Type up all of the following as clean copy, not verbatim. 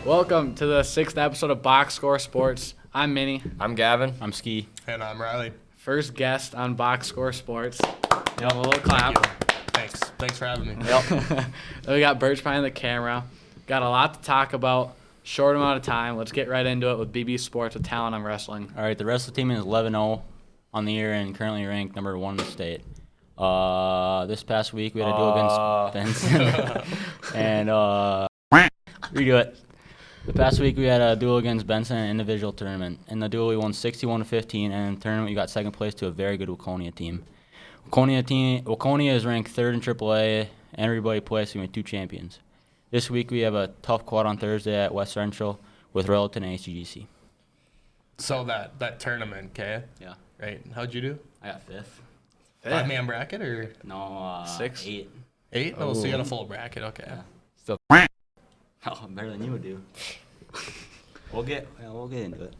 Welcome to the 6th episode of Box Score Sports. I'm Minnie. I'm Gavin. I'm Ski. And I'm Riley. First guest on Box Score Sports. Yep. A little clap. Thanks for having me. Yep. Then we got Birch behind the camera. Got a lot to talk about. Short amount of time. Let's get right into it with BB Sports, a talent on wrestling. All right, the wrestling team is 11-0 on the year and currently ranked number 1 in the state. This past week we had a duel against Benson. And redo it. The past week we had a duel against Benson in an individual tournament. In the duel we won 61-15, and in the tournament we got second place to a very good Waconia team. Waconia is ranked 3rd in AAA, and everybody plays between 2 champions. This week we have a tough quad on Thursday at West Central with Royalton and ACGC. So that tournament, okay? Yeah. Right. How'd you do? I got 5th. 5-man bracket or? No, 6? 8. 8? Oh, so you got a full bracket. Okay. Yeah. Still. Oh, better than you would do. We'll get into it.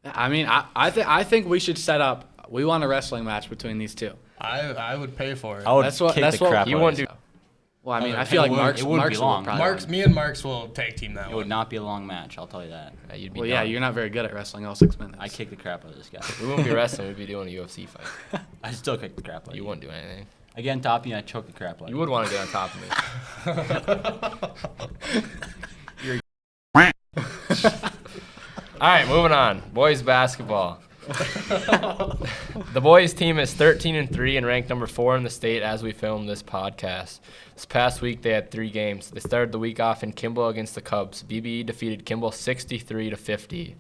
I mean, I think we should set up. We want a wrestling match between these two. I would pay for it. I would That's what- kick that's the what crap You out wouldn't of do. this. Well, I mean, It I feel like wouldn't- it wouldn't be Marks long. will probably. Me and Marks will tag team that It one. would not be a long match, I'll tell you that. Yeah, you'd be Well, yeah, done. you're not very good at wrestling all 6 minutes. I kick the crap out of this guy. We wouldn't be wrestling. We'd be doing a UFC fight. I still kick the crap out of You wouldn't do anything. I get on top of you, I choke the crap out of You would want to get on top of me. All right, moving on. Boys basketball. The boys team is 13-3 and ranked number 4 in the state as we film this podcast. This past week they had 3 games. They started the week off in Kimball against the Cubs. BBE defeated Kimball 63-50.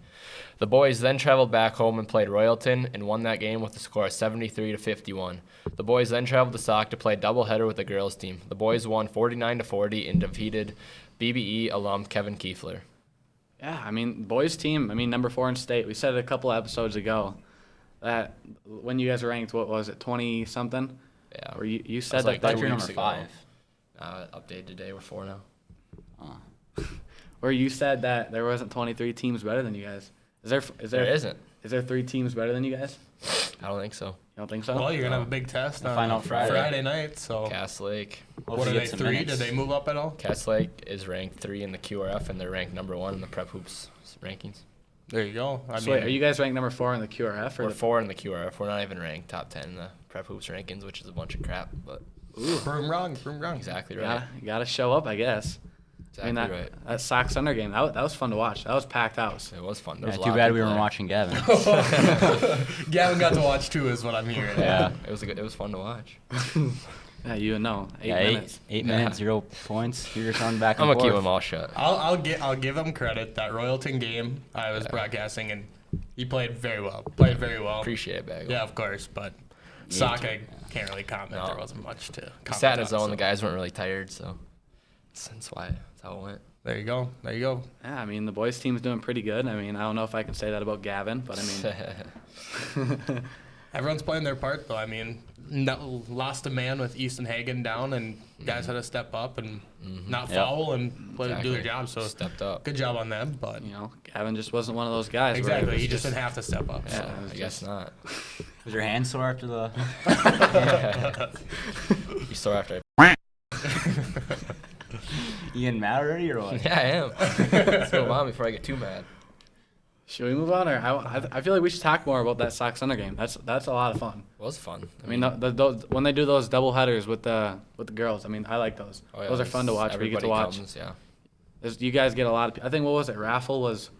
The boys then traveled back home and played Royalton and won that game with a score of 73-51. The boys then traveled to Sauk to play a doubleheader with the girls team. The boys won 49-40 and defeated BBE alum Kevin Kiefler. Yeah, I mean, boys team, number 4 in state. We said it a couple episodes ago that when you guys were ranked, what was it, 20-something? Yeah. Or you That said was like that That's your weeks number ago. 5. Update today, we're 4 now. where you said that there wasn't 23 teams better than you guys. There isn't. Is there 3 teams better than you guys? I don't think so. You don't think so? Well, you're gonna have a big test on Find out Friday. night. So Cass Lake. what are they? 3? Did they move up at all? Cass Lake is ranked 3 in the QRF, and they're ranked number 1 in the Prep Hoops rankings. There you go. So wait, are you guys ranked number 4 in the QRF? Or We're 4 in the QRF. We're not even ranked top 10 in the Prep Hoops rankings, which is a bunch of crap, but Prove wrong. exactly right. You gotta show up, I guess. Exactly right. That Sox Thunder game, that was fun to watch. That was packed house. It was fun. There Yeah, was a too lot bad of we people weren't there. watching Gavin. Gavin got to watch too, is what I'm hearing. Yeah. It was fun to watch. Yeah, you know, 8 Yeah, minutes. 8 minutes, 0 points. You're just running back and I'm gonna forth. keep them all shut. I'll give him credit. That Royalton game I was broadcasting, and he played very well. Appreciate it, Bagel. Yeah, of course, but Me Sock, too. I can't really comment. No. There wasn't much to comment He sat in his on, zone. so. The guys weren't really tired, so that's why. That's how it went. There you go. Yeah, I mean, the boys team's doing pretty good. I mean, I don't know if I can say that about Gavin, but I mean, Everyone's playing their part, though. I mean, lost a man with Easton Hagen down, and guys had to step up and not Yep. foul and let them do their Exactly. job. So Stepped up. good job on them. But you know, Gavin just wasn't one of those guys. where it exactly, was he just didn't have to step up. Yeah, So. it was I guess just- not. Was your hand sore after the... You sore after You getting mad already or what? Yeah, I am. Let's move on before I get too mad. Should we move on, or I feel like we should talk more about that Sox Thunder game. That's a lot of fun. It was fun. I mean, those, when they do those double headers with the girls, I mean, I like those. Oh, yeah, Those are fun to watch. Where you get to everybody watch. comes, yeah. You guys get a lot of. I think what was it? Raffle was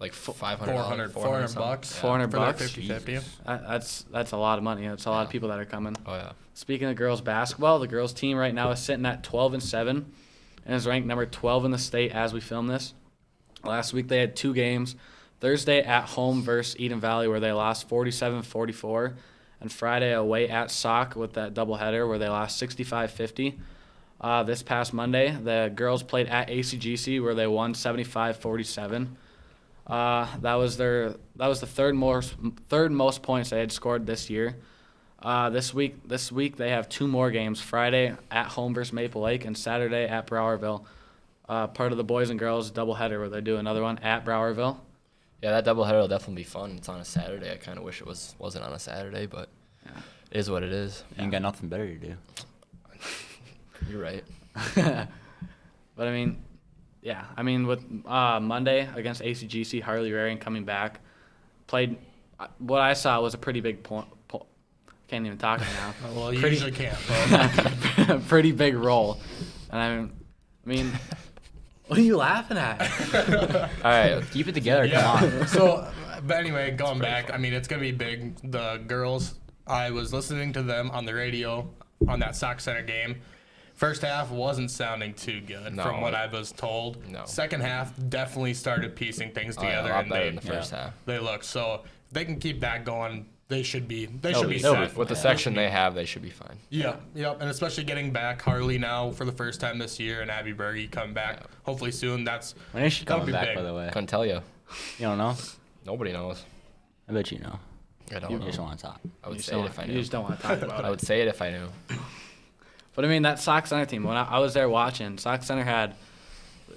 Like $500. 400 bucks. Yeah. 400 For their bucks. 50-50. That's a lot of money. That's a lot of Yeah. people that are coming. Oh yeah. Speaking of girls basketball, the girls team right now is sitting at 12-7, and is ranked number 12 in the state as we film this. Last week they had 2 games. Thursday at home versus Eden Valley, where they lost 47-44, and Friday away at Sauk with that doubleheader where they lost 65-50. This past Monday, the girls played at ACGC where they won 75-47. That was the third most points they had scored this year. This week they have 2 more games: Friday at home versus Maple Lake and Saturday at Browerville. Part of the boys and girls doubleheader where they do another one at Browerville. Yeah, that doubleheader will definitely be fun. It's on a Saturday. I kind of wish it wasn't on a Saturday, but it is what it is. You ain't got nothing better to do. You're right. But I mean, Yeah, I mean, with Monday against ACGC, Harley Rarian coming back, played what I saw was a pretty big point. Can't even talk now. Well, you usually can't. Pretty big role. And I mean, what are you laughing at? All right. Keep it together. Yeah. Come on. So, but anyway, going back, I mean, it's going to be big. The girls, I was listening to them on the radio on that Sock Center game. First half wasn't sounding too good No. from what I was told. No. Second half definitely started piecing things Oh, yeah, together, a lot and better in the first yeah. half. they look. So if they can keep that going, they should be. They They'll should be- be they'll set. be With the section they have, they should be fine. Yeah, yep, and especially getting back Harley now for the first time this year, and Abby Berge coming back hopefully soon. That's When is she That'll coming be back, big. by the way? Couldn't tell you. You don't know? Nobody knows. I bet you know. I don't You know. just want to talk. I would You just say it don't if I want- knew. You just don't want to talk about I it. would say it if I knew. But I mean, that Sock Center team, when I was there watching, Sock Center had,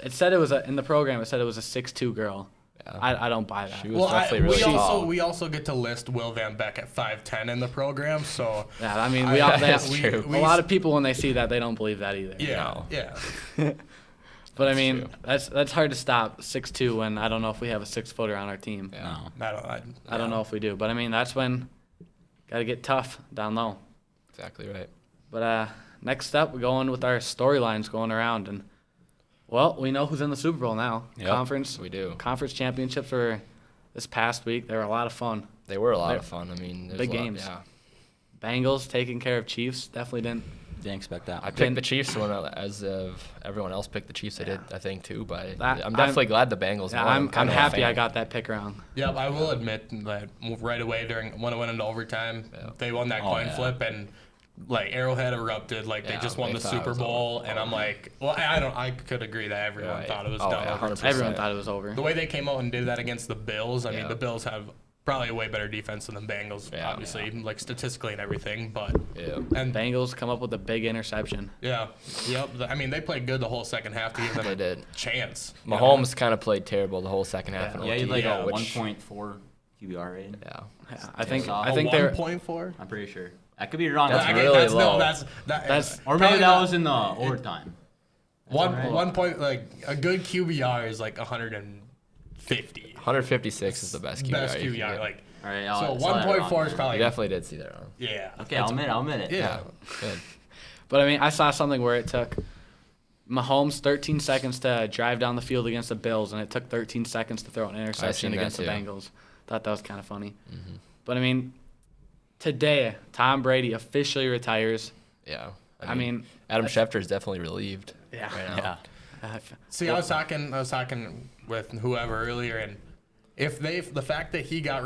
it said it was in the program, it said it was a 6'2" girl. Yeah. I don't buy that. She was definitely really tall. we also get to list Will Van Beck at 5'10" in the program, so Yeah, I mean, That's true. a lot of people when they see that, they don't believe that either. yeah, No. yeah. But I mean, true. that's hard to stop 6'2" when I don't know if we have a 6-footer on our team. Yeah. No. I don't know if we do. But I mean, that's when got to get tough down low. Exactly right. But next up, we're going with our storylines going around, and well, we know who's in the Super Bowl now. Yep. Conference championships were this past week. They were a lot of fun. They were a lot They're of fun. I mean, there's big a lot- games. Yeah. Bengals taking care of Chiefs. Definitely didn't. Didn't expect that. I picked the Chiefs when, as of everyone else picked the Chiefs. I did, I think, too. But That- I'm definitely glad the Bengals Yeah, won. I'm kind of a happy I fan. got that pick wrong. Yep, I will admit that right away when it went into overtime, Yeah. they won that Oh, coin yeah. flip, and like Arrowhead erupted, like Yeah, they just won they the thought it Super was Bowl, over. and I'm like, well, I could agree that everyone Right. thought it was Oh, done. yeah, over 100%. Everyone thought it was over. The way they came out and did that against the Bills, I mean, Yeah. the Bills have probably a way better defense than the Bengals, Yeah. obviously, like statistically and everything, but Yeah. and Bengals come up with a big interception. yeah, yep. I mean, they played good the whole second half to give them They a did. chance. Mahomes kind of played terrible the whole second half. Yeah. in Yeah, he had OT, like a which- 1.4 QBR rating. Yeah. Yeah, I think solid. I think a they're 1.4. I'm pretty sure. I could be wrong. That's on that. really that's, low. No, That's- Or maybe probably that not- was in the overtime. one point. Like a good QBR is like 150. 156 is the best QBR. Best you can QBR, get. like All right. so. I'll let it 1.4 wrong is then. probably You definitely did see that wrong. yeah. Okay, I'll admit it. Yeah. Good. But I mean, I saw something where it took Mahomes 13 seconds to drive down the field against the Bills, and it took 13 seconds to throw an interception seen that against the too. Bengals. Thought that was kind of funny. Mm-hmm. But I mean, today Tom Brady officially retires. Yeah. I mean, Adam Schefter is definitely relieved. Yeah. Right now. Yeah. See, I was talking with whoever earlier, and if the fact that he got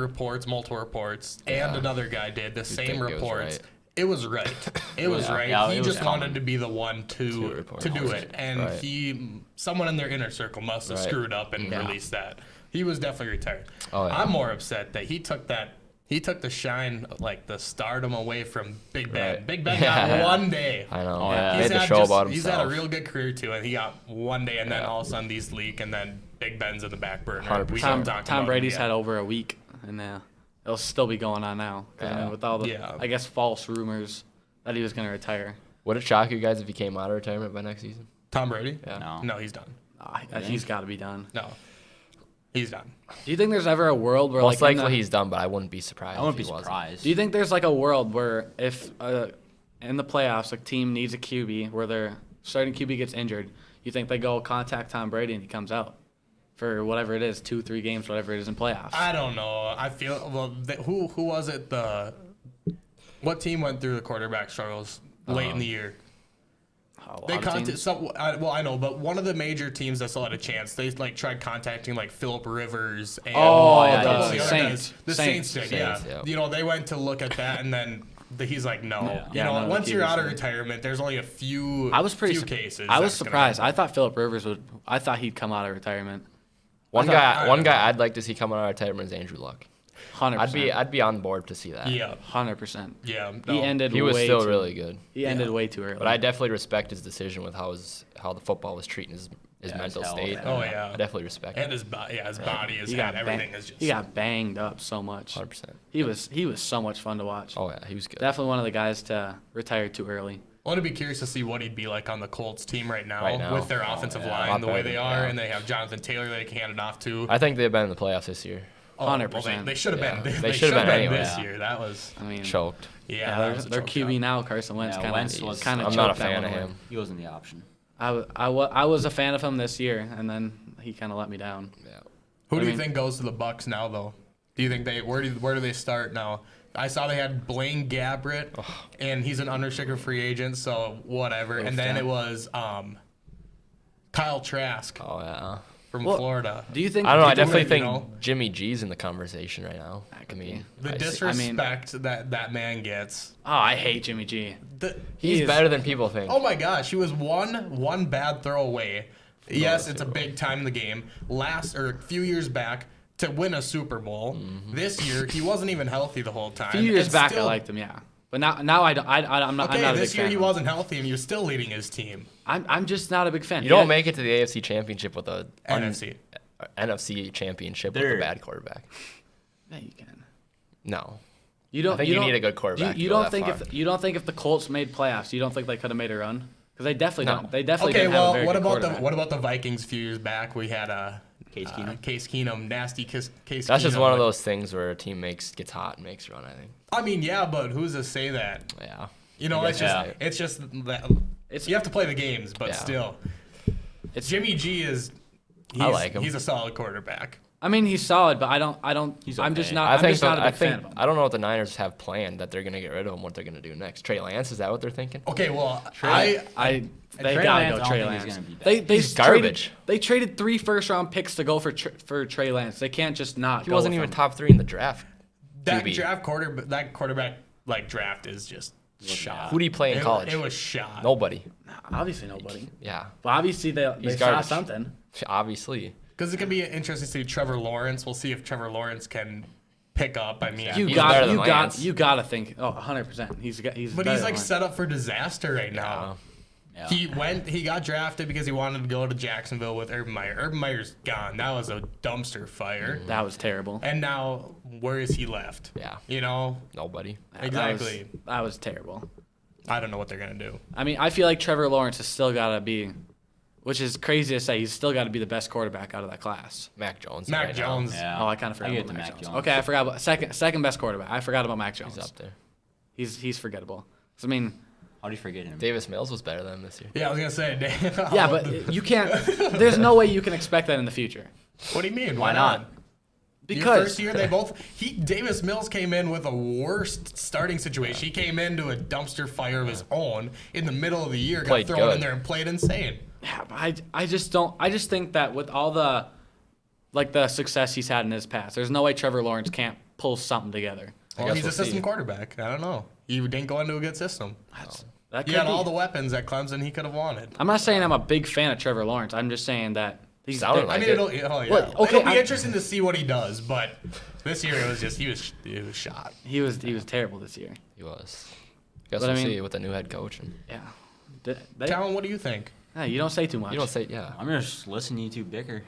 multiple reports, and Yeah. another guy did the same think it was reports. right. It was right. It was Yeah. right. Yeah, he it was just common. wanted to be the one To report to do it. it, and Right. someone in their inner circle must have Right. screwed up and Yeah. released that. He was definitely retired. Oh, yeah. I'm more upset that he took the shine, like the stardom, away from Big Ben. Right. Big Ben Yeah. got one day. I know. Oh, yeah. Made the show about He's himself. had a real good career too, and he got one day, and then Yeah. all of a sudden these leak, and then Big Ben's in the back burner. 100%. We Tom, don't talk Tom about Brady's him had yet. over a week, and it'll still be going on now. 'Cause, I mean, Yeah. with all the, Yeah. I guess, false rumors that he was going to retire. Would it shock you guys if he came out of retirement by next season? Tom Brady. Yeah. No. No, he's done. He's got to be done. No, he's done. Do you think there's ever a world where, Most like, in likely the- he's done, but I wouldn't be surprised. I wouldn't if be he wasn't. surprised. Do you think there's like a world where if in the playoffs a team needs a QB where their starting QB gets injured, you think they go contact Tom Brady and he comes out for whatever it is, 2-3 games, whatever it is in playoffs? I don't know. I feel who was it? What team went through the quarterback struggles late in the year? A lot They of contacted teams. some. Well, I know, but one of the major teams that still had a chance. They like tried contacting like Philip Rivers and Oh, yeah, a couple the of the other Saints. guys. The Saints. Saints did, yeah. Saints, yeah. You know, they went to look at that, and then he's like, no. Yeah. You Yeah, know, none of the once you're out of QBs. retirement, there's only a few. I was pretty few su- cases. I was that's gonna surprised. I happen. thought Philip Rivers would. I thought he'd come out of retirement. One I guy, thought- one guy I'd like to see come out of retirement is Andrew Luck. 100%. I'd be on board to see that. Yeah, 100%. yeah. He no. ended. He was way still too, really good. He ended way too early. But I definitely respect his decision with how the football was treating his Yeah, mental his health. state. Oh, yeah. I definitely respect And it. his body, his body, his he head, got everything bang- is just. he got banged up so much. 100%. He was so much fun to watch. Oh yeah, he was good. Definitely one of the guys to retire too early. I want to be curious to see what he'd be like on the Colts team right now with their offensive A line lot the way better, they are, yeah. and they have Jonathan Taylor they can hand it off to. I think they've been in the playoffs this year. 100%. They should have Yeah. been. They They should should have have been been anyway. this year. That was I mean, Choked. yeah, that was a their choke QB job. now, Carson Wentz, Yeah, kind Wentz of was- kind of I'm choked not a that fan one of away. him. He wasn't the option. I was a fan of him this year, and then he kind of let me down. Yeah. Who do I you mean- think goes to the Bucks now, though? Do you think where do they start now? I saw they had Blaine Gabbert, and he's an unrestricted free agent, so whatever. And then it was Kyle Trask Oh yeah. from Well, Florida. Do you think? I don't know. I do you definitely you think know? Jimmy G's in the conversation right now. could I mean, The I see- disrespect that man gets. Oh, I hate Jimmy G. he's is- better than people think. Oh my gosh, he was one bad throw away. Yes, it's a big time in the game. A few years back to win a Super Bowl. Mm-hmm. This year he wasn't even healthy the whole time. A few years And back, I still- liked him, yeah. But now I don't. I'm not. Okay, I'm not a this big year fan he of him. wasn't healthy and he was still leading his team. I'm just not a big fan. You don't make it to the AFC Championship with a NFC. Championship with They're- a bad quarterback. Yeah, you can. No. You don't. I think you you don't- need a good quarterback You to go don't that think far. you don't think if the Colts made playoffs, you don't think they could have made a run? Because they definitely No. don't. They definitely Okay, didn't have a well, very good quarterback. what about the Vikings a few years back? We had Case Keenum. Case Keenum, nasty Case Keenum. That's just one of those things where a team gets hot and makes a run, I think. I mean, yeah, but who's to say that? Yeah. You know, I it's guess just it's just that It's- you have to play the games, but Yeah. still, It's- Jimmy G is. I like him. He's a solid quarterback. I mean, he's solid, but I don't. He's I'm just okay. not. I I'm think just not a big fan of him. I don't know what the Niners have planned that they're going to get rid of him, what they're going to do next. Trey Lance, is that what they're thinking? Okay, well, They Trey gotta Lance, go I Trey don't think he's Lance. gonna be bad. They He's traded- garbage. They traded 3 first-round picks to go for Trey Lance. They can't just not. He go wasn't with even him. top 3 in the draft. that QB. quarterback like draft is just shot. Who do you play in college? It was shot. Nobody. Obviously nobody. Yeah. But obviously they He's saw garbage. something. Obviously. Because it can be interesting to see Trevor Lawrence. We'll see if Trevor Lawrence can pick up. I mean, He's better than Lance. You gotta think. Oh, 100%. He's. but better he's than like Lance. set up for disaster right now. Yeah. He got drafted because he wanted to go to Jacksonville with Urban Meyer. Urban Meyer's gone. That was a dumpster fire. That was terrible. And now where is he left? Yeah. You know, Nobody. exactly. That was terrible. I don't know what they're gonna do. I mean, I feel like Trevor Lawrence has still got to be, which is crazy to say, he's still got to be the best quarterback out of that class. Mac Jones. Mac right Jones. Yeah. Oh, I kind of forgot I get about the Mac Mac Jones. Jones. Okay, I forgot about second best quarterback. I forgot about Mac Jones. He's up there. He's forgettable. 'Cause, I mean, How do you forget him? Davis Mills was better than him this year. Yeah, I was gonna say. yeah, but you can't. There's no way you can expect that in the future What do you mean? Why not? Your because first year they both Davis Mills came in with a worst starting situation. He came into a dumpster fire of his own in the middle of the year, got Played thrown good. in there and played insane. Yeah, but I just don't. I just think that with all the success he's had in his past, there's no way Trevor Lawrence can't pull something together. I Well, guess he's we'll a system see. quarterback. I don't know. He didn't go into a good system. That He could had be. all the weapons at Clemson he could have wanted. I'm not saying I'm a big fan of Trevor Lawrence. I'm just saying that he's. Sounded I like mean, it. it'll yeah. Well, okay, it'll be I- interesting to see what he does. But this year it was just he was shot. He was terrible this year. He was. Guess But I we'll mean- see with the new head coach. And Yeah. Calvin, what do you think? Hey, you don't say too much. you don't say, yeah. I'm just listening to you two bicker.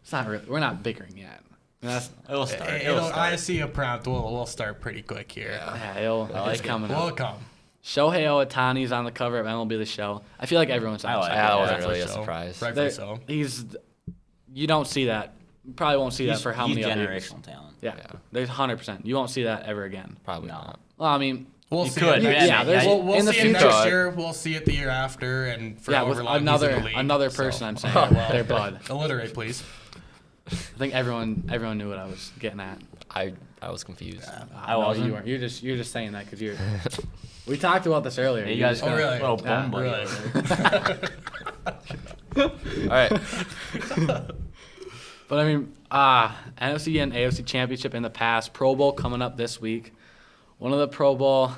It's not really, we're not bickering yet. That's, It'll start. I see a prompt. We'll start pretty quick here. yeah, it's like it. coming up. Welcome. Shohei Ohtani's on the cover of MLB The Show. I feel like everyone's on I the like show. it. That Yeah, wasn't Rightfully really a so. surprise. Rightfully so. He's. You don't see that. You probably won't see that for how he's many other years. generational talent. Yeah, Yeah. there's 100%. You won't see that ever again. Probably No. not. Well, I mean, We'll You see. could, it. man. yeah, there's We'll in the see it future. next year. We'll see it the year after, and for Yeah, however with long he's in the another league. person. So- I'm saying well. their bud. Alliterate, please. I think everyone knew what I was getting at. I was confused. I No, wasn't. you weren't. You're just saying that because you're. We talked about this earlier. Yeah, you guys Oh, got really? a little Yeah, bone buddy really? over there. All right. But I mean, NFC and AFC championship in the past. Pro Bowl coming up this week. One of the Pro Bowl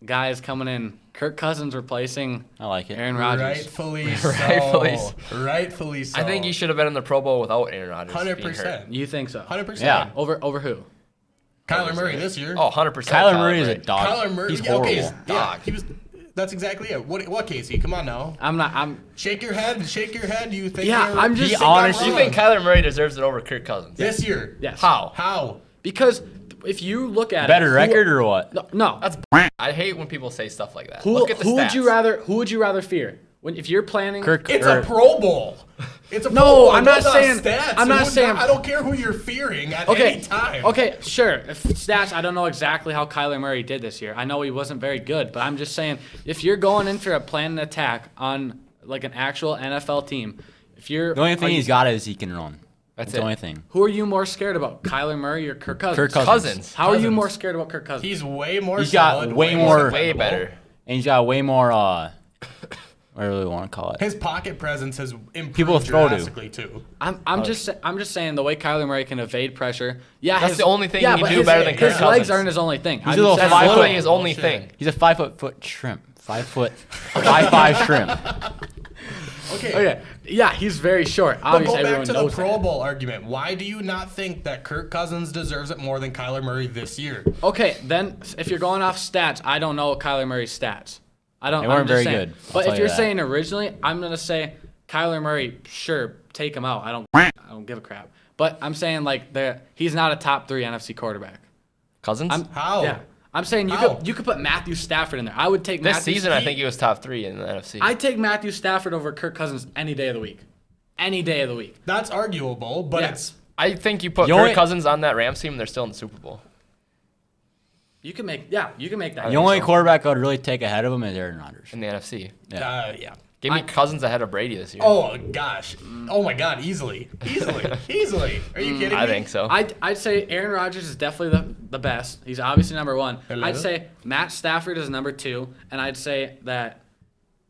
guys coming in. Kirk Cousins replacing I like it. Aaron Rodgers. Rightfully so. Rightfully so. Rightfully so. I think he should have been in the Pro Bowl without Aaron Rodgers. being hurt. 100%. You think so? 100%. Yeah. Over who? Kyler Murray this year. Oh, 100%. Kyler Murray is a dog. Kyler Murray. He's yeah, horrible. okay, yeah, Dog. he was. That's exactly it. What, Casey? Come on now. I'm. Shake your head. Shake your head. You think? Yeah, I'm just you think honest. I'm You wrong? think Kyler Murray deserves it over Kirk Cousins? this year? Yes. How? How? Because if you look at Better it, record or what? No. That's I hate when people say stuff like that. Who Look at the stats. Who would you rather fear? If you're planning It's a Pro Bowl. It's a Pro No, Bowl. I'm not Those are saying- stats. I'm not saying- I don't care who you're fearing at Okay. any time. Okay, sure. If stats, I don't know exactly how Kyler Murray did this year. I know he wasn't very good, but I'm just saying if you're going in for a planned attack on like an actual NFL team, if you're The only thing he's got is he can run. That's the it. only thing. who are you more scared about, Kyler Murray or Kirk Cousins? Kirk Cousins. How are you Cousins. more scared about Kirk Cousins? He's way more He's got solid, way more more- Way dependable. better. And he's got way more, what do we want to call it? His pocket presence has improved People throw to. drastically too. I'm just saying the way Kyler Murray can evade pressure. Yeah, That's the only thing he can but do better than Kirk his legs Cousins. aren't his only thing. He's a little That's 5 literally foot. his only Bullshit. thing. He's a 5 foot shrimp. 5'5" shrimp. Okay. Okay, yeah, he's very short. But Obviously, go back everyone to the knows Pro that. Bowl argument. Why do you not think that Kirk Cousins deserves it more than Kyler Murray this year? Okay, then if you're going off stats, I don't know Kyler Murray's stats. I don't. They weren't I'm just very saying. good, I'll But tell if you you're that. saying originally, I'm gonna say Kyler Murray. Sure, take him out. I don't give a crap. But I'm saying like he's not a top 3 NFC quarterback. Cousins? How? Yeah, I'm saying How? you could put Matthew Stafford in there. I would take this Matthew season, I think he was top 3 in the NFC. I'd take Matthew Stafford over Kirk Cousins any day of the week. Any day of the week. That's arguable, but Yeah. it's I think you put The Kirk only- Cousins on that Rams team, they're still in the Super Bowl. You can make that. The only quarterback I would really take ahead of him is Aaron Rodgers. In the NFC. yeah. Give me Cousins ahead of Brady this year. Oh gosh. Oh my God. Easily. Are you kidding me? I think so. I'd say Aaron Rodgers is definitely the best. He's obviously number 1. Hello? I'd say Matt Stafford is number 2, and I'd say that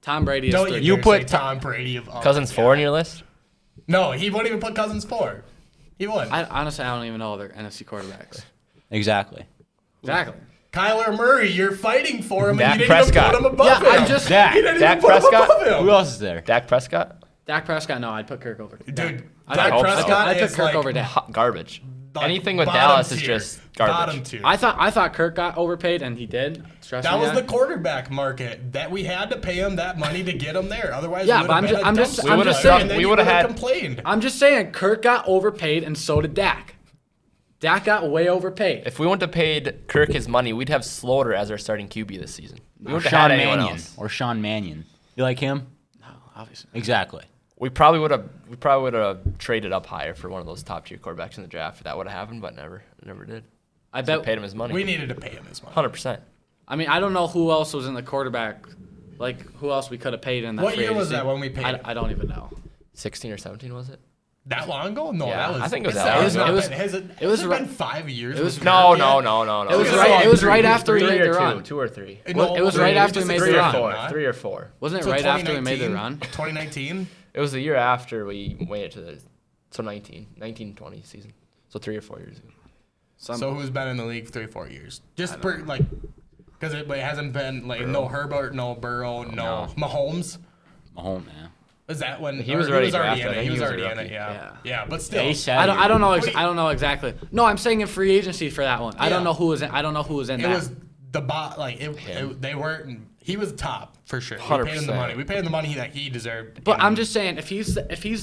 Tom Brady is Don't 3. you You put say Tom Brady of Cousins 4 in your list? No, he wouldn't even put Cousins 4. He wouldn't. Honestly, I don't even know other NFC quarterbacks. Exactly. Exactly. Kyler Murray, you're fighting for him, Dak and you didn't even Prescott. put him above Yeah, him. I'm just Dak. You didn't Dak even put him Prescott? above him. Who else is there? Dak Prescott? Dak Prescott. No, I'd put Kirk over. Dude, I Dak hope so. Prescott I'd put is Kirk like, over Dak. Garbage. like Anything with bottom Dallas is tier. just garbage. Bottom tier. I thought Kirk got overpaid, and he did. Trust That me was on the quarterback market that we had to pay him that money to get him there. Otherwise, Yeah, we but would've I'm been just- a I'm dumpster just fire, saying- and then we you would've would've had- complained. I'm just saying, Kirk got overpaid, and so did Dak. Dak got way overpaid. If we wouldn't have paid Kirk his money, we'd have Slaughter as our starting QB this season. We Or wouldn't have Sean had anyone Mannion. else. Or Sean Mannion. You like him? No, obviously. Exactly. We probably would have traded up higher for one of those top tier quarterbacks in the draft if that would have happened, but never did. I We bet. paid him his money. We needed to pay him his money. 100%. I mean, I don't know who else was in the quarterback. Like, who else we could have paid in that What free year was agency. that when we paid him? I don't even know. 16 or 17 was it? That long ago? No, Yeah, that was. I think it was it's that not- long it's ago. not It was- been- has it was has it ri- been 5 years. it was- with No. Kirk yet? It was Yeah. right. It was Three- right after we Three made or the two. run. 2 or 3. Well, it was right after we made the Three or run. four. 3 or 4. Wasn't it So right after we made the 2019? run? 2019. It was the year after we made it to the 1920 season. So 3 or 4 years ago. So who's been in the league 3-4 years? Just because it hasn't been like no Herbert, no Burrow, no Mahomes. Mahomes, man. Is that when He was already in drafted. I it? think He was a already in rookie. it. Yeah. Yeah. Yeah, but still. They said I don't know. What do you- I don't know exactly. No, I'm saying in free agency for that one. I don't Yeah. know who was in. I don't know who was in It that. was the bot. They weren't. He was top for sure. We paid him the 100%. money. We paid him the money that he deserved. But And- I'm just saying, if he's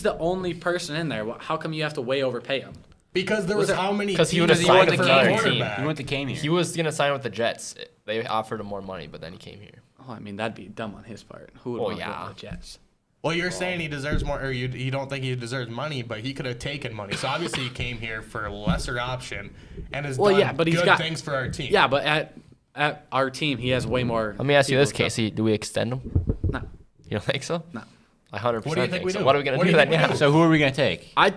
the only person in there, how come you have to way overpay him? because there was how many? 'Cause he teams would've that signed went with for another a team. quarterback? He went to came here. He was going to sign with the Jets. They offered him more money, but then he came here. Oh, I mean that'd be dumb on his part. Who would Oh, want to yeah. go to the Jets? Well, you're saying he deserves more, or you don't think he deserves money, but he could have taken money. So obviously he came here for a lesser option and has Well, done yeah, but he's good got- things for our team. Yeah, but at our team, he has way more. Let me ask you people this, to- Casey. Do we extend him? No, You don't think so? no. I 100% What do you think we so. do? What are we going What to do do you then think we now? do? So who are we gonna take? I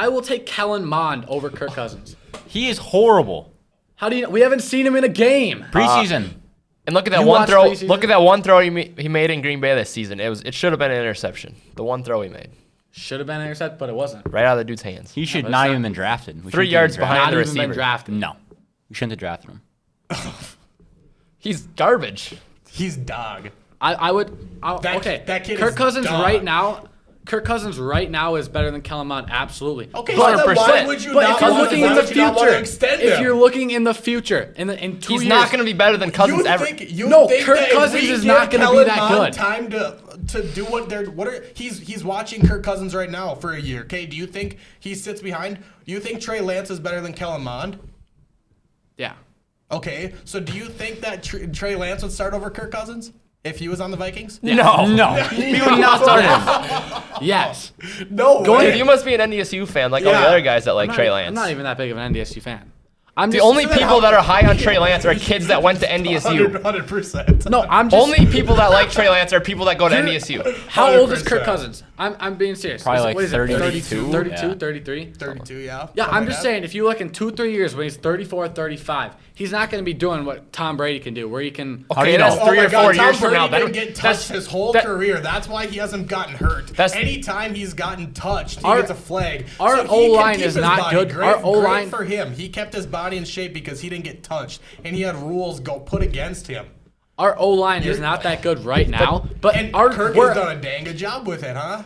will take Kellen Mond over Kirk Cousins. He is horrible. How do you? We haven't seen him in a game. Preseason. And look at that You one watched throw. preseason? Look at that one throw he made in Green Bay this season. It should have been an interception. The one throw he made Should have been intercepted, but it wasn't. right out of the dude's hands. He should but not it's even not- been drafted. We 3 shouldn't yards even behind Not the even been receiver. drafted. No, we shouldn't have drafted him. He's garbage. He's dog. Okay. that kid Kirk is Cousins dog. right now. Kirk Cousins right now is better than Kellen Mond. Absolutely. Okay, so then 100%. why would you But not if you're want looking to, in why the would you not want future, to extend if him? you're looking in the future, in 2 He's years, not going to be better than Cousins ever. No, Kirk Cousins is not gonna be that good. Time to do he's watching Kirk Cousins right now for a year. Okay, do you think he sits behind? Do you think Trey Lance is better than Kellen Mond? Yeah. Okay, so do you think that Trey Lance would start over Kirk Cousins if he was on the Vikings? No. He would not start him. Yes. No Dude, way. you must be an NDSU fan like all the Yeah. other guys that like Trey Lance. I'm not even that big of an NDSU fan. I'm The just, only people that are high on Trey Lance are kids that went to NDSU. 100%. No, I'm just. Only people that like Trey Lance are people that go to NDSU. How old is Kirk 100%. Cousins? I'm being serious. Probably like what is it, 32? 32, Yeah. 33? 32, yeah. Yeah, Something I'm like just that. saying, if you look in 2-3 years when he's 34, 35, he's not going to be doing what Tom Brady can do, where he can. How do Okay, you that's know? 3 my or 4 God, years Tom from now. Brady That, didn't get that's touched his whole that- career. That's why he hasn't gotten hurt. That's- Anytime he's gotten touched, he Our- gets a flag. our So he can O-line keep is his not body. good. Great, Our O-line- great for him. He kept his body in shape because he didn't get touched, and he had rules go put against him. Our O-line is not that good right now, but And our Kirk we're- has done a dang good job with it, huh?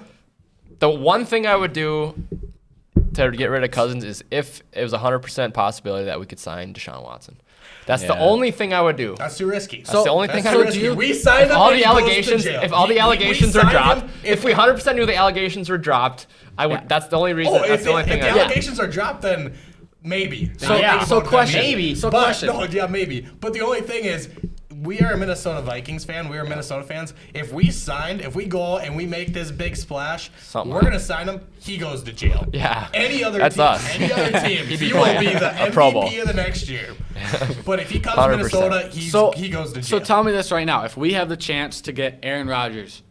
The one thing I would do to get rid of Cousins is if it was 100% possibility that we could sign Deshaun Watson. That's the Yeah. only thing I would do. That's too risky. That's the only thing That's I too would risky. do. We signed him All and the he goes to allegations, jail. if all the We allegations are signed dropped, him, if we 100% knew the allegations were dropped, I would. Yeah. That's the only reason. Oh, that's if the only the thing I would. allegations are dropped, then maybe. So- Yeah. so question. Maybe. So But, question. no, yeah, maybe. But the only thing is, we are a Minnesota Vikings fan. We are Minnesota fans. If we go and we make this big splash, Something we're like- gonna sign him. He goes to jail. Yeah. Any other That's team, us. any other team, He'd be he will playing be the a Pro Bowl. MVP of the next year. But if he comes to 100%. Minnesota, he goes to jail. So tell me this right now: if we have the chance to get Aaron Rodgers,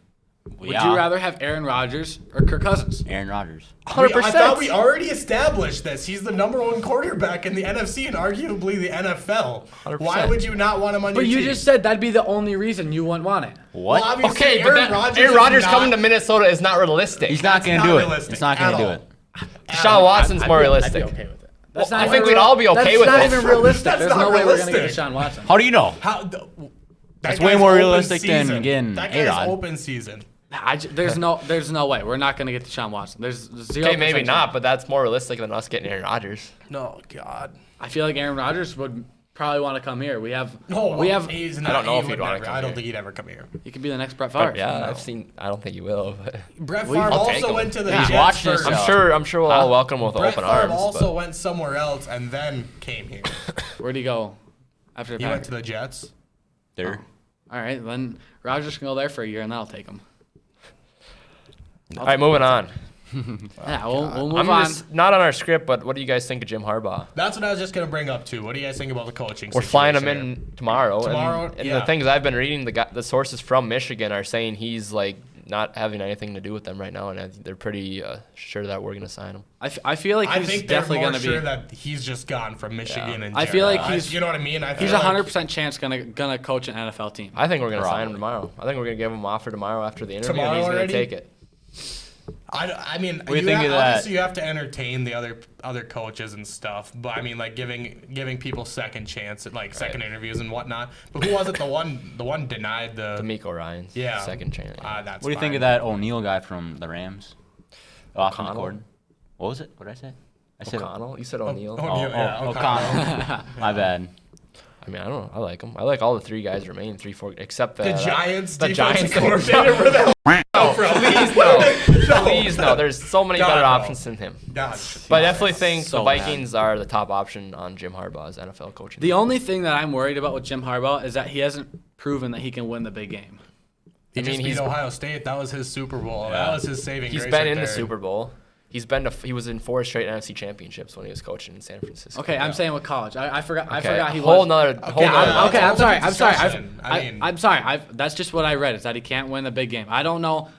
would you rather have Aaron Rodgers or Kirk Cousins? Aaron Rodgers? 100%. I thought we already established this. He's the number one quarterback in the NFC and arguably the NFL. 100%. Why would you not want him on But your you team? just said that'd be the only reason you wouldn't want it. What? Well, obviously, Okay, but Aaron Rodgers Aaron is Rodgers not- coming to Minnesota is not realistic. He's not going That's to do not it. realistic It's not at going to do all. it. Deshaun Watson's more I'd realistic. be okay with it. That's Well, not I think even we'd all be okay with That's it. not even realistic. That's There's not no way we're gonna get realistic. Deshaun Watson. How do you know? That's way more realistic than getting that guy's A-Rod. open season. There's no way we're not gonna get Deshaun Watson. There's 0%. Okay, maybe not, but that's more realistic than us getting Aaron Rodgers. No, God. I feel like Aaron Rodgers would probably want to come here. We have. He's I not, don't know he if he'd would wanna never- come I don't here. think he'd ever come here. He could be the next Brett Favre. Yeah, I've seen. I don't think you will, but Brett Well, Favre I'll take also him. went to the Yeah. Jets Watch first. yourself. I'm sure we'll all welcome with Brett open Favre arms. also but went somewhere else and then came here. Where'd he go after the He went Packers? to the Jets. There. All right, then Rodgers can go there for a year, and that'll take him. all right, moving on. Yeah, we'll move I'm on. just not on our script, but what do you guys think of Jim Harbaugh? That's what I was just gonna bring up too. What do you guys think about the coaching? We're flying him situation in tomorrow. Tomorrow, and yeah. the things I've been reading, the sources from Michigan are saying he's like not having anything to do with them right now, and they're pretty sure that we're gonna sign him. I feel like I he's think they're definitely more gonna sure be. that he's just gone from Michigan and I feel like general. he's- you know what I mean. I He's feel like 100% chance gonna coach an NFL team. I think we're gonna sign him Probably. tomorrow. I think we're gonna give him an offer tomorrow after the interview, Tomorrow and he's gonna already? take it. I mean, do you think of that? obviously you have to entertain the other coaches and stuff, but I mean, like giving people second chance at like second interviews and whatnot. But who was it? The one denied the. D'Amico Ryans, Yeah. second chance. That's What do you think fine. of that O'Neal guy from the Rams? Off on the O'Connell? court. What was it? What did I say? I said O'Connell, you said O'Neal. O'Neal, yeah, O'Connell. My bad. I mean, I don't know. I like him. I like all the three guys remaining, 4, except The Giants. The defensive Giants. coordinator for the. Please no. Please no. There's so many God, better no. options than him. God. But I definitely think So the Vikings are the top option on Jim Harbaugh's NFL coaching. The only thing that I'm worried about with Jim Harbaugh is that he hasn't proven that he can win the big game. He just beat he's Ohio State. That was his Super Bowl. That was his saving he's grace been right in the there. Super Bowl. He was in 4 straight NFC championships when he was coaching in San Francisco. Okay, I'm saying with college. I forgot. I Okay, forgot he whole was. nother. Okay, nother- Okay, I'm sorry. I'm sorry. discussion. I'm sorry. That's just what I read. Is that he can't win the big game. I don't know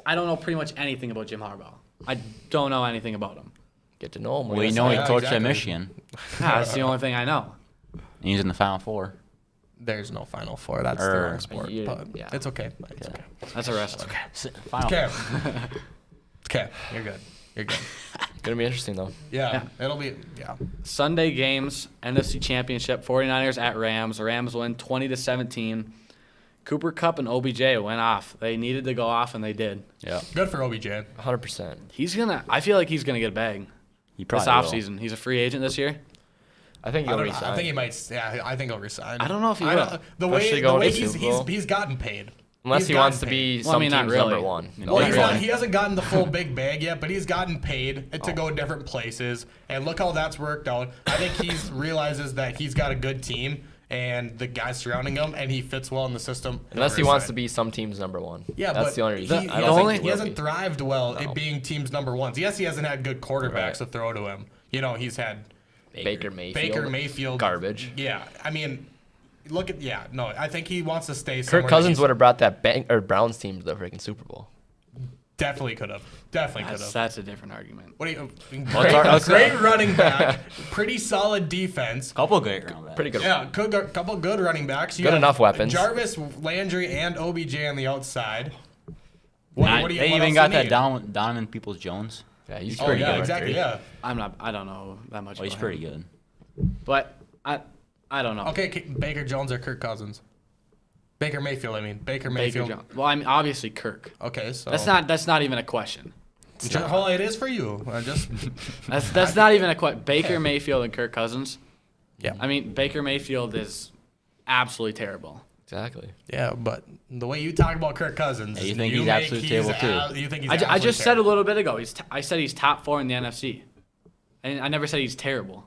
pretty much anything about Jim Harbaugh. I don't know anything about him. Get to know him. Well, you know he Yeah, coached at exactly. Michigan. That's the only thing I know. He's in the Final Four. There's no Final Four. That's the Or- wrong sport. Yeah, But yeah. it's okay. It's okay. That's a wrestler. Final. Okay. Okay. You're good. You're good. Gonna be interesting though. Yeah. It'll be. Yeah. Sunday games, NFC Championship, 49ers at Rams. The Rams win 20-17. Cooper Kupp and OBJ went off. They needed to go off, and they did. Yeah. Good for OBJ. 100%. I feel like he's gonna get a bag He this probably will. offseason. He's a free agent this year. I think I he'll don't know. resign. I think he might. Yeah. I think he'll resign. I don't know if he I will. don't- The way Especially the going way to Super Bowl. he's gotten paid. Unless He's he wants to gotten be Well, some I mean, not team's really. number one. No, Well, not really. he hasn't gotten the full big bag yet, but he's gotten paid to go different places. And look how that's worked out. I think he realizes that he's got a good team and the guys surrounding him, and he fits well in the system. Unless he wants to be some team's number one. Yeah, that's but the only reason. he, I don't think he will hasn't be. thrived well No. at being teams number ones. Yes, he hasn't had good quarterbacks Right. to throw to him. You know, he's had Baker Mayfield. Baker Mayfield. Garbage. Yeah, I mean, I think he wants to stay somewhere. Kirk that Cousins he's- would have brought that Browns team to the freaking Super Bowl. Definitely could have. Definitely could have. That's a different argument. What do you? it's Great running back, pretty solid defense. Couple great round backs. Pretty good. Yeah, couple good running backs. You Good have enough weapons. Jarvis, Landry, and OBJ on the outside. They what even else got do you that need? Donovan Peoples-Jones. Yeah, he's Oh pretty yeah, good. exactly. Yeah. I don't know that much. Oh, he's about pretty him. good. But I don't know. Okay, Baker Jones or Kirk Cousins? Baker Mayfield, I mean. Baker Baker Mayfield. Jones. Well, I mean, obviously Kirk. Okay, so That's not even a question. Well, it is for you. I just That's not even a question. Baker Mayfield and Kirk Cousins. Yeah. I mean, Baker Mayfield is absolutely terrible. Exactly. yeah, but the way you talk about Kirk Cousins, Yeah, you think you he's make- absolutely terrible, too. You think he's I absolutely just said a terrible. little bit ago. I said he's top 4 in the NFC, and I never said he's terrible.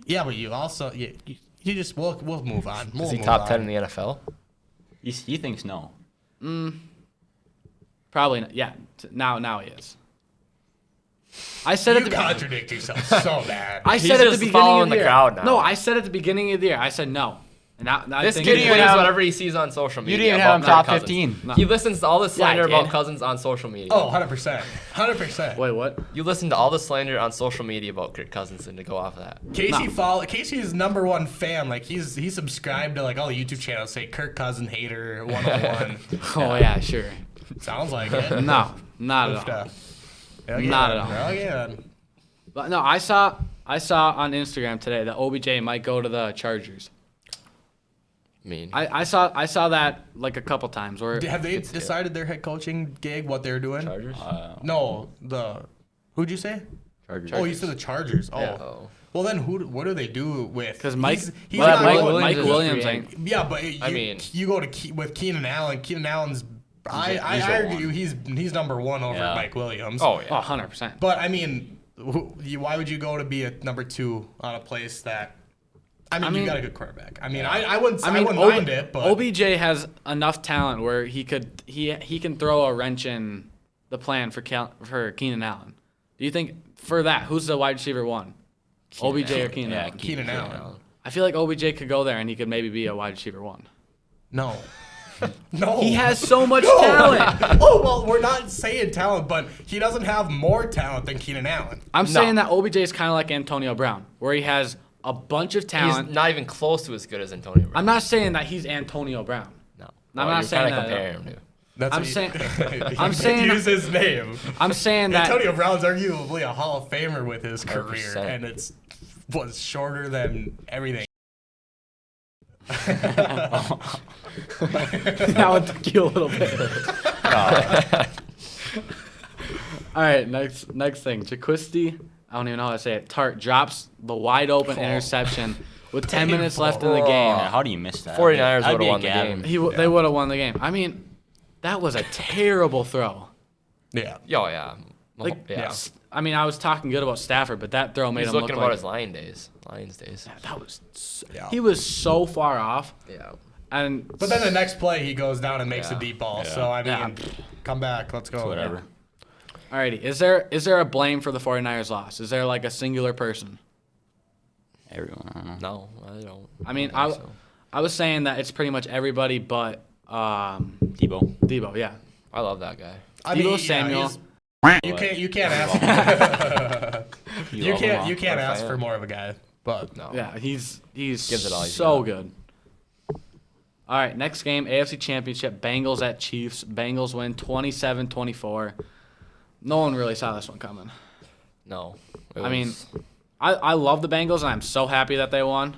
Yeah, but you also you just we'll move on. We'll Is he move top on. 10 in the NFL? He thinks no. Probably not. Yeah. Now he is. I said You at the contradict yourself so bad. I He's said at the just beginning following of the the year. crowd now. No, I said at the beginning of the year. I said no. And now I This think kid didn't even believes have- whatever he sees on social media. You didn't even about have him Kirk top Cousins. 15. No. He listens to all the slander I about did. Cousins on social media. Oh, 100%. 100%. Wait, what? You listen to all the slander on social media about Kirk Cousins and to go off of that. Casey is number one fan. Like he subscribed to like all the YouTube channels say Kirk Cousin hater 101. Oh yeah, sure. Sounds like it. No, not at all. Again, Not at all. Again. But no, I saw on Instagram today that OBJ might go to the Chargers. I mean, I saw that like a couple times. Where Have they decided their head coaching gig, what they're doing? Chargers? No, who'd you say? Chargers. Oh, you said the Chargers. Oh. Yeah. Oh. Well, then what do they do with? Because Mike he's Mike not Williams is a Williams free ain't. Yeah, but I mean- you go to with Keenan Allen. Keenan Allen's. I he's the argue one. he's number one over Yeah. Mike Williams. Oh, Oh, yeah. 100%. But I mean, why would you go to be a number 2 on a place that? I mean, you mean- got a good quarterback. I mean, I wouldn't OB mind it, but OBJ has enough talent where he can throw a wrench in the plan for Keenan Allen. Do you think for that who's the wide receiver 1? OBJ or Keenan Yeah, Allen? Keenan Allen. I feel like OBJ could go there and he could maybe be a wide receiver 1. No. No. He has so much No. talent. Oh, well, we're not saying talent, but he doesn't have more talent than Keenan Allen. I'm saying that OBJ is kind of like Antonio Brown, where he has a bunch of talent. He's not even close to as good as Antonio Brown. I'm not saying that he's Antonio Brown. No. I'm Well, not you're saying kinda that. comparing him to. That's I'm what saying- he I'm saying- use his name. I'm saying that. Antonio Brown's arguably a Hall of Famer with his career, 100%. and was shorter than everything. That one took you a little bit. All right, next thing. Jaquisti, I don't even know how to say it. Tart drops the wide open interception with 10 minutes left in the game. Yeah, how do you miss that? 49ers That'd be would've a won the Gavin. game. They would have won the game. I mean, that was a terrible throw. Yeah. Oh, yeah. Like, yeah. I mean, I was talking good about Stafford, but that throw made He's him look looking like about his Lions days. that was. Yeah. He was so far off, Yeah. and But then the next play, he goes down and makes Yeah. a deep ball. Yeah. So, I mean, Yeah. come back. Let's go. Whatever. alrighty. Is there a blame for the 49ers loss? Is there like a singular person? Everyone, I don't know. No, I don't. I mean, don't think so. I was saying that it's pretty much everybody but Debo. Debo. Yeah. I love that guy. I Deebo mean, Samuel. he's- you can't ask. You you love him can't all. you can't What a ask fan. for more of a guy. But No. Yeah, he's Gives it all he's so got. good. All right, next game, AFC Championship, Bengals at Chiefs. Bengals win 27-24. No one really saw this one coming. No. I mean, I love the Bengals, and I'm so happy that they won.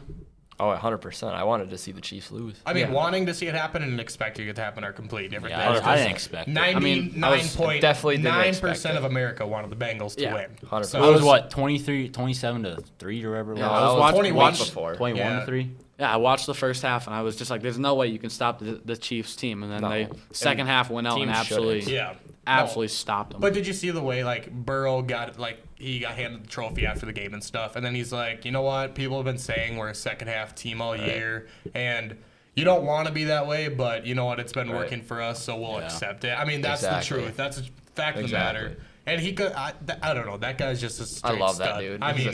Oh, 100%. I wanted to see the Chiefs lose. I mean, Yeah. wanting to see it happen and expecting it to happen are completely different Yeah, things. I didn't expect it. 99.9% of America wanted the Bengals to Yeah. win. 100%. So It was what, 27 to 3 or whatever it Yeah, was? I was watching 21 before. 21 Yeah. to 3? Yeah, I watched the first half, and I was just like, there's no way you can stop the Chiefs team. And then No. they second half went out and teams absolutely shouldn't. absolutely stopped them. But did you see the way like Burrow got he got handed the trophy after the game and stuff, and then he's like, you know what? People have been saying we're a second half team all year, and you don't want to be that way, but you know what? It's been working for us, so we'll accept it. I mean, that's Exactly. the truth. That's a fact of the matter. And he could, I don't know. That guy's just a straight I love stud. that dude. I mean,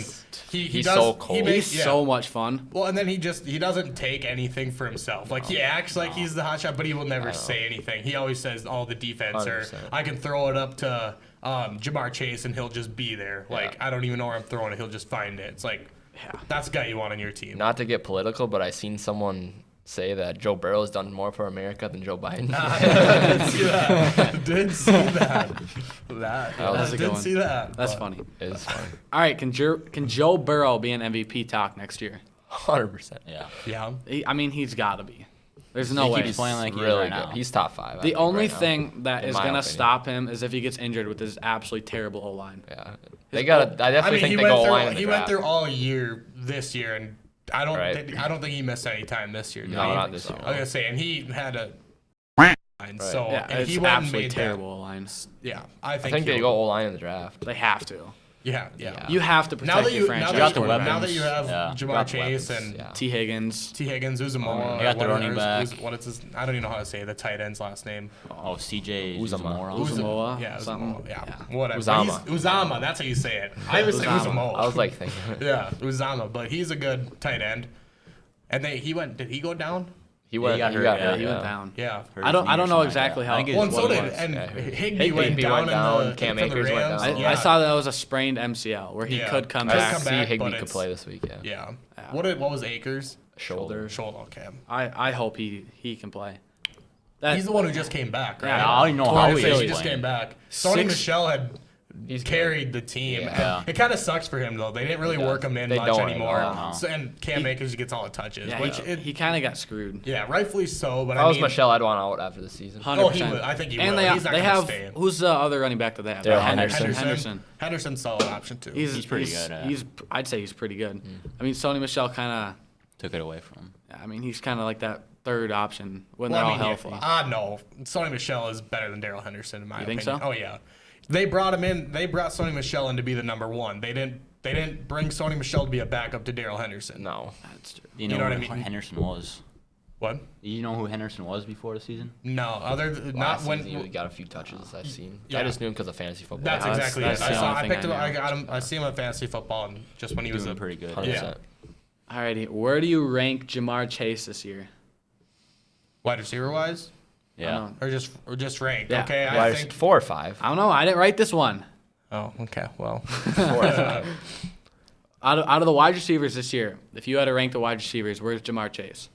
He's does, so cold. He's so much fun. Well, and then he doesn't take anything for himself. Like he acts like he's the hot shot, but he will never say anything. He always says, "Oh, the defense," or 100%. "I can throw it up to Jamar Chase and he'll just be there." Like I don't even know where I'm throwing it; he'll just find it. It's like that's the guy you want on your team. Not to get political, but I seen someone say that Joe Burrow has done more for America than Joe Biden. I did see that. Did see that. That's a good did one. see that. That's but- funny. It's funny. All right, can Joe Burrow be an MVP talk next year? 100%. Yeah. Yeah. I mean, he's got to be. There's no He way. keeps playing like he is Really right good. now. He's top 5. I The think, only right now. thing that in is my going to opinion. stop him is if he gets injured with his absolutely terrible O-line. Yeah. They got. I I definitely mean, think they go line in the he went draft. through all year this year, and I don't Right. think he missed any time this year. Did No, he? not this year. I was gonna say, and he had a line, so Yeah, and it's he went and absolutely made terrible O-line. That. Yeah, I I think think they he'll- go O line in the draft. They have to. Yeah. You have to protect Now that your you franchise got the quarterback. now that you have Yeah. Jamar Got the Chase weapons, and yeah. T. Higgins. T. Higgins, Uzamoa, You got the running back. What is his? I don't even know how to say the tight end's last name. Oh, CJ Uzomah. Uzomah. Yeah, something. Uzomah. Yeah, Yeah. whatever. Uzomah. He's- Uzomah. That's how you say it. I always say Uzomah. Uzamoa. I was like thinking. Yeah, Uzama, but he's a good tight end. And he went. Did he go down? He went. he got He hurt, got yeah, hurt. He yeah. went down. Yeah. Hurt I don't his knee or know something like exactly that. how. I think Well, it's and so what it did was. and Yeah. Higbee went Higbee down went in down, the Cam for the Akers went Rams. down. I saw that was a sprained MCL where he Yeah. could come Could back. come See back, Higbee but could it's- play this week. Yeah. Yeah. Yeah. What was Akers? Shoulder. Shoulder. Okay. I hope he can play. That, He's the one who just came back, right? Yeah, I don't even know Totally. how I he say is he just playing. came back. Sony Six- Michelle had He's carried the team. Yeah. It kind of sucks for him though. They didn't really He work does. him in They much don't anymore. anymore, no. So, and Cam Akers gets all the touches, yeah, which he kind of got screwed. yeah, rightfully so. But If I was mean, Michelle, I'd want out after the season. 100%. would. I think he and will. They, He's not they gonna have stay in. who's the other running back that they have? Daryl Henderson. Henderson's solid option too. He's pretty good, yeah. I'd say he's pretty good. I mean, Sony Michelle kind Took it away from him. of. I mean, he's kind of like that third option when Well, they're I all mean, healthy. no. Sony Michelle is better than Daryl Henderson in my You opinion. think so? Oh yeah. They brought him in. They brought Sony Michelle in to be the number one. They didn't bring Sony Michelle to be a backup to Daryl Henderson. No. That's true. You know, know what I who mean? Henderson was? What? You know who Henderson was before the season? No. Other than, not Last when. season, he got a few touches I've seen. Yeah. I just knew him because of fantasy football. That's Yeah, exactly that's it. the only I thing picked I him. know. I got him. I see him in fantasy football, and just when he was Doing a pretty good. 100%. Alrighty, where do you rank Jamar Chase this year? wide receiver wise, Yeah. or just ranked. Yeah. Okay, I Wide think. 4 or 5. I don't know. I didn't write this one. Oh, okay. Well, 4 or 5. Out of the wide receivers this year, if you had to rank the wide receivers, where's Jamar Chase?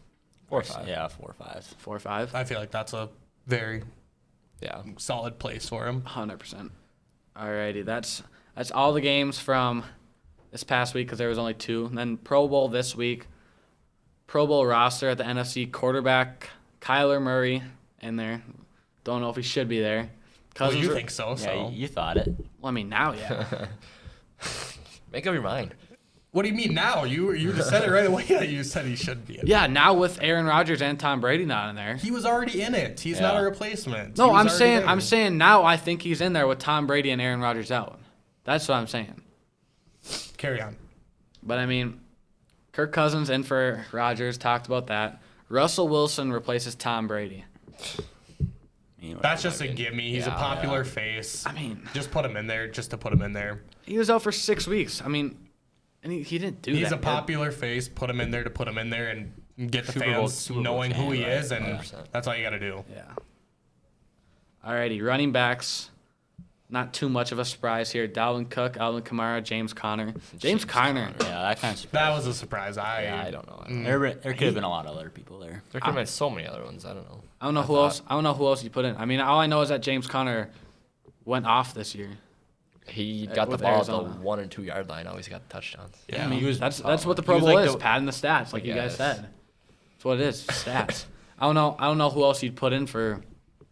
4 or 5. Yeah, 4 or 5. 4 or 5? I feel like that's a very Yeah. solid place for him. 100%. Alrighty, that's all the games from this past week because there was only 2. And then Pro Bowl this week. Pro Bowl roster at the NFC, quarterback Kyler Murray in there. Don't know if he should be there. Well, Cousins you are- think so? Yeah, So you thought it. Well, I mean now, yeah. Make up your mind. what do you mean now? You just said it right away that you said he should be. In. Yeah, now with Aaron Rodgers and Tom Brady not in there. He was already in it. He's not a replacement. No, He was I'm already saying there. I'm saying now I think he's in there with Tom Brady and Aaron Rodgers out. That's what I'm saying. Carry on. But I mean, Kirk Cousins in for Rodgers. Talked about that. Russell Wilson replaces Tom Brady. That's just a gimme. He's a Yeah, popular face. I mean, Just put him in there, just to put him in there. he was out for 6 weeks. I mean, and he didn't do that. He's a good. popular face. Put him in there to put him in there and get the Super Bowl- fans Super Bowl knowing who he fan, is, right? and 100%. that's all you got to do. Yeah. Alrighty, running backs. Not too much of a surprise here. Dalvin Cook, Alvin Kamara, James Conner. James Conner. Yeah, that kind of. That was a surprise. Yeah, I don't know. There could have been a lot of other people there. There could have been so many other ones. I don't know. I don't know who else. I don't know who else you put in. I mean, all I know is that James Conner went off this year. He got the with ball Arizona. at the 1 and 2 yard line. Always got touchdowns. Yeah, I mean, he was- that's what the he Pro was Bowl like is, the- padding the stats, like you guys Yes. said. That's what it is, stats. I don't know who else you'd put in for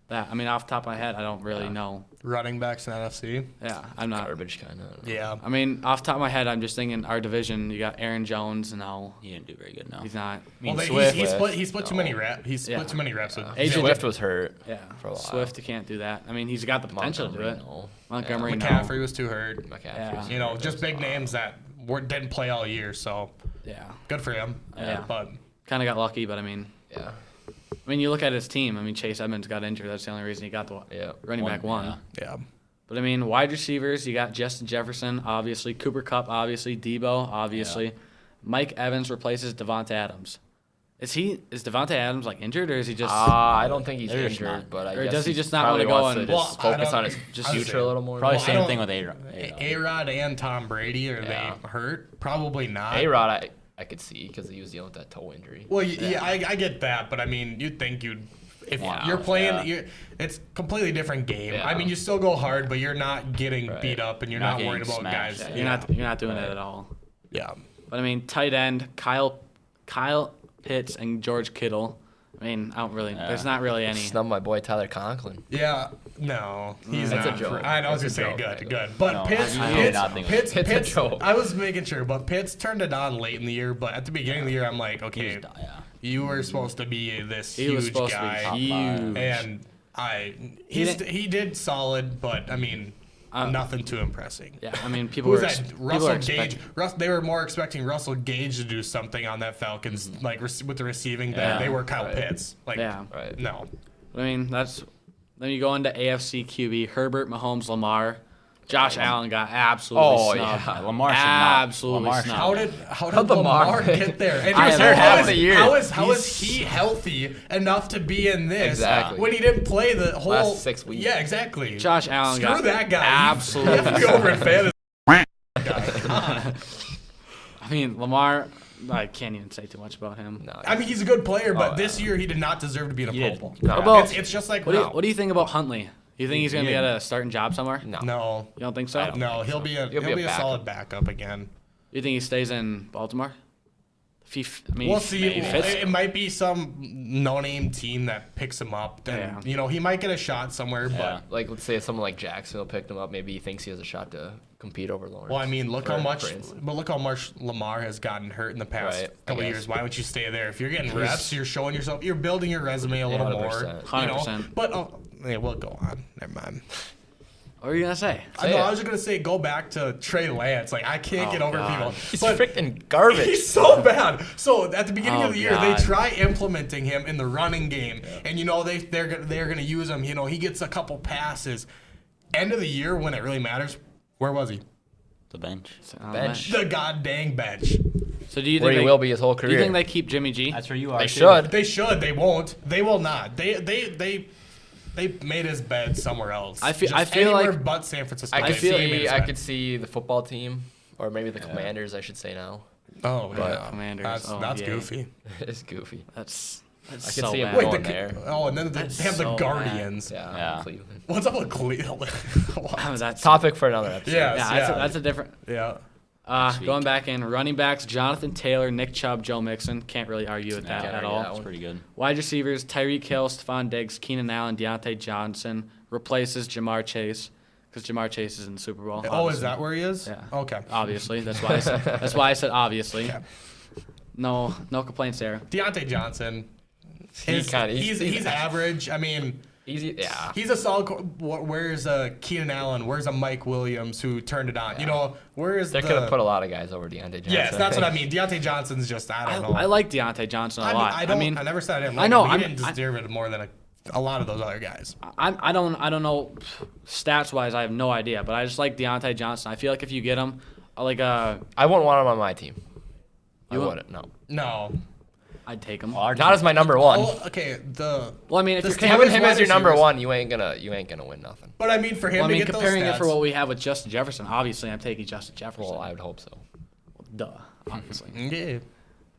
That, I mean, off the top of my head, I don't really know. Running backs in NFC. Yeah, I'm not. Garbage kind of. Yeah. I mean, off the top of my head, I'm just thinking our division. You got Aaron Jones, no, He didn't do very good. No. he's not. mean, Well, Swift. he split too many reps. He split Yeah. too many reps with AJ Swift was hurt. Yeah, For a while. Swift, you can't do that. I mean, he's got the potential to do it. No. Montgomery, no. McCaffrey was too hurt. McCaffrey's You know, hurt just as big well. names that didn't play all year. So Yeah, good for him. Yeah. But kind of got lucky, but I mean, Yeah. you look at his team. I mean, Chase Edmonds got injured. That's the only reason he got the Yeah. running back one. Yeah. yeah. But I mean, wide receivers, you got Justin Jefferson, obviously. Cooper Kupp, obviously. Debo, obviously. Mike Evans replaces Devonta Adams. Is Devonta Adams like injured, or is he just? I don't think he's They're just injured, not- but I or guess does he he's just not probably wanna go wants to and- just Well, I focus don't- on his I would future say- a little more? Probably Well, I same don't- thing with A. A-Rod and Tom Brady, are Yeah. they hurt? Probably not. A-Rod, I could see because he was dealing with that toe injury. Well, yeah, I get that, but I mean, you'd think you'd. If Yeah, you're playing, yeah. it's a completely different game. Yeah. I mean, you still go hard, but you're not getting Right. beat up, and you're Not not getting worried about smashed. guys. You're not doing it at all. Yeah. But I mean, tight end Kyle Pitts and George Kittle. I mean, I don't really. Yeah. There's not really any. Snub my boy Tyler Conklin. Yeah, no, he's That's a not. joke. I was That's gonna a say joke. good, but No, Pitts, I did not think Pitts, Pitts a joke. I was making sure, but Pitts turned it on late in the year. But at the beginning of the year, I'm like, okay, Yeah. you were supposed to be this He was huge supposed guy, to be huge. and he did solid, but I mean, nothing too impressing. Yeah, I mean, people Who's were that? people Russell were Gage. expecting. They were more expecting Russell Gage to do something on that Falcons, like with the receiving. Yeah. Than they were Kyle Right. Pitts. Like, Yeah. Right. no. I mean, that's. Then you go into AFC QB: Herbert, Mahomes, Lamar. Josh Allen got absolutely snubbed. yeah. Lamar should not. Absolutely Lamar should snubbed. How did How'd Lamar Lamar get- get there? And I just heard how half is- the year. How is he healthy enough to be in this Exactly. when he didn't play the whole Last 6 weeks. Yeah, exactly. Josh Allen Screw got that guy. absolutely You have to be over in fantasy. I mean, Lamar. I can't even say too much about him. No, I mean, he's a good player, but Oh, this year he did not deserve to be in a He Pro did. Bowl. No. About- It's just like What do you think about Huntley? You think he's going to be Yeah. at a starting job somewhere? no. no, You don't think so? no, he'll be a He'll be a backup. solid backup again. You think he stays in Baltimore? I mean, We'll see. he fits. It might be some no-name team that picks him up. Then Yeah. he might get a shot somewhere. Yeah. Like, let's say someone like Jacksonville picked him up. Maybe he thinks he has a shot to compete over Lawrence. Well, I mean, look how much. for instance. But look how much Lamar has gotten hurt in the past Right, I couple guess. years. Why would you stay there? If you're getting reps, you're showing yourself. You're building your resume a little more. 100%. You know? 100%. But yeah, we'll go on. Never mind. What are you going to say? I know. it. I was just gonna say go back to Trey Lance. Like I can't Oh, get over God. people. He's But freaking garbage. he's so bad. So at the beginning Oh, of the year, God. they try implementing him in the running game, and they're gonna use him. He gets a couple passes. End of the year when it really matters, where was he? The bench. Bench. The god dang bench. So do you Where think he will be his whole Do you career. think they keep Jimmy G? That's where you are. They too. should. They should. They won't. They will not. They made his bed somewhere else. I feel Just feel anywhere like- but San Francisco. I could feel- He made his I bed. could see the football team, or maybe the Commanders, I should say now. Oh yeah, Commanders. That's Oh, that's yeah. goofy. It's goofy. That's I could so see him bad. Wait, Wait, going there. and then they That's have the so Guardians. Yeah, Yeah. Cleveland. What's up with Cleveland? That's Topic for another episode. Yeah. yeah, that's a different. Yeah. Going back in, running backs: Jonathan Taylor, Nick Chubb, Joe Mixon. Can't really argue with that Can't at argue all. that That's pretty good. Wide receivers: Tyreek Hill, Stephon Diggs, Keenan Allen, Deontay Johnson replaces Jamar Chase because Jamar Chase is in the Super Bowl. Oh, is obviously. that where he is? Yeah. Okay. Obviously, that's why I said obviously. Okay. No complaints there. Deontay Johnson. He's He's average. I mean, easy. Yeah. he's a solid. Where's Keenan Allen? Where's a Mike Williams who turned it on? Where is They the? could have put a lot of guys over Deontay Johnson. Yes, that's what I mean. Deontay Johnson's just I don't know. I like Deontay Johnson a lot. I never said I didn't like I know, him. He I'm- didn't deserve it more than a lot of those other guys. I don't know stats wise. I have no idea, but I just like Deontay Johnson. I feel like if you get him, I wouldn't want him on my team. I You wouldn't. No. No. I'd take him. Well, our Not as my number one. Oh, okay. Well, I mean, if the you're Steelers Having him wide as your number receivers. one, you ain't gonna win nothing. But I mean, for him well, I to mean, get comparing those it for stats- what we have with Justin Jefferson, obviously I'm taking Justin Jefferson. Well, I would hope so. Duh, obviously. Yeah.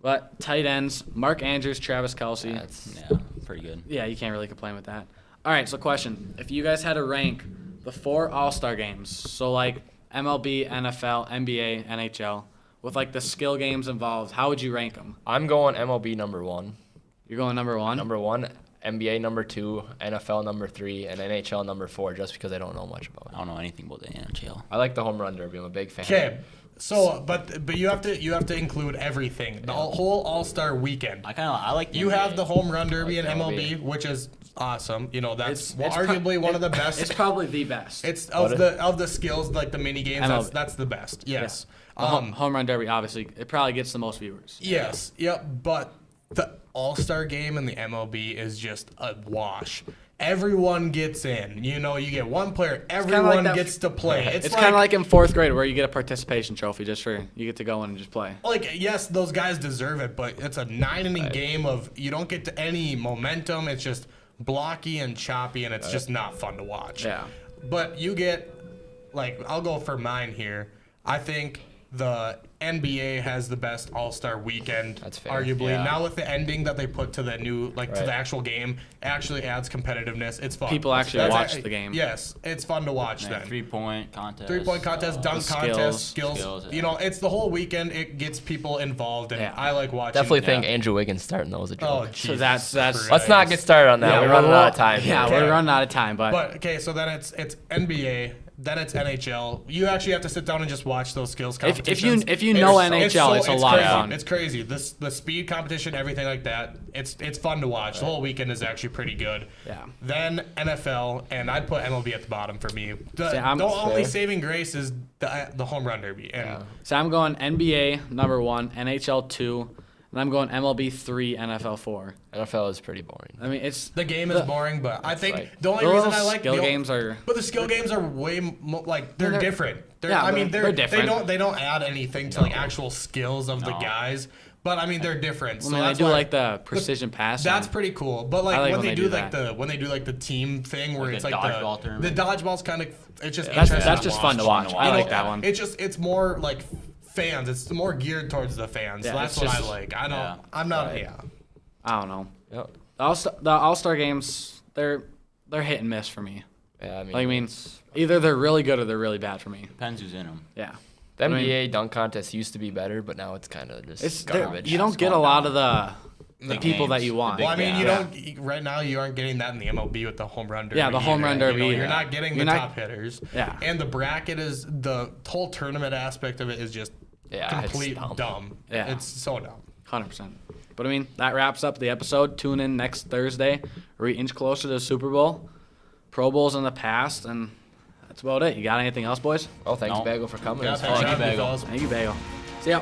But tight ends: Mark Andrews, Travis Kelsey. That's Yeah, pretty good. Yeah, you can't really complain with that. All right, so question: if you guys had to rank the 4 All-Star games, so like MLB, NFL, NBA, NHL, with like the skill games involved, how would you rank them? I'm going MLB number one. You're going number one. Number one. NBA number 2, NFL number 3, and NHL number 4, just because I don't know much about I it. don't know anything about the NHL. I like the home run derby. I'm a big fan. Okay. So, but you have to include everything. The whole All-Star weekend. I like. The You NBA. have the home run derby I in like MLB, which is awesome. You know, that's It's arguably one of the best. It's probably the best. It's of the skills, like the mini games. MLB. That's the best. Yes. The home run derby, obviously, it probably gets the most viewers. Yes. Yep. But the All-Star game in the MLB is just a wash. Everyone gets in. You know, you get one player. Everyone gets to play. It's kind of like in 4th grade where you get a participation trophy just for you get to go in and just play. Like, yes, those guys deserve it, but it's a 9-inning game of you don't get to any momentum. It's just blocky and choppy, and it's just not fun to watch. Yeah. But you get, like, I'll go for mine here. I think the NBA has the best All-Star weekend, That's fair. arguably. Yeah. Now with the ending that they put to the new, like to Right. the actual game, actually adds competitiveness. It's fun. People actually That's watch the game. Yes, it's fun to watch Yeah, then. 3-point contest. 3-point contest, dunk the contest, skills. skills. You know, it's the whole weekend. It gets people involved, and Yeah. I like watching. Definitely think Andrew Wiggins starting those a joke. Oh, So Jesus that's Christ. Let's not get started on that. Yeah, We're running out of time. Yeah, Okay. we're running out of time, but But okay, so then it's NBA, then it's NHL. You actually have to sit down and just watch those skills competitions. if you know NHL, it's a lot of crazy. fun. It's crazy. The speed competition, everything like that. It's fun to watch. The whole weekend is actually pretty good. Yeah. Then NFL, and I'd put MLB at the bottom for me. The See, I'm- only Fair. saving grace is the home run derby. And so I'm going NBA number 1, NHL 2, and I'm going MLB 3, NFL 4. NFL is pretty boring. I mean, it's the game is boring, but I think like- the only the reason little I like skill the games are. But the skill games are way like they're different. yeah, I mean they're different. They don't add anything to like actual skills of the guys. But I mean they're different. I mean, I that's do why- like the precision passing. That's pretty cool. But like, I like when when they they do do like the team thing where Like it's a like dodgeball the tournament. dodgeball's kind of it's just That's interesting just fun to watch. I You like know, that one. It's more like fans. It's more geared towards the fans. Yeah, That's it's what I just- like. I don't. Yeah. I'm not. Right. Yeah. I don't know. Yep. The All-Star games, they're hit and miss for me. Yeah, I mean, Like, I mean, either they're really good or they're really bad for me. Depends who's in them. Yeah. the I mean- NBA dunk contest used to be better, but now it's kind of It's just there- garbage. you don't get a lot of the people that games, you the want. big Well, I mean, Yeah. you don't right now. You aren't getting that in the MLB with the home run derby. Yeah, the home run either. derby, You know, you're yeah. not getting You're the not- top hitters. Yeah. And the bracket is the whole tournament aspect of it is just Yeah, it's complete dumb. dumb. Yeah. It's so dumb. 100%. But I mean, that wraps up the episode. Tune in next Thursday. We're an inch closer to the Super Bowl. Pro Bowls in the past, and that's about it. You got anything else, boys? Oh, thanks, No. Bagel, for coming. Yeah, It was thanks fun. for having me, Bagel. fellas. Thank you, Bagel. See ya.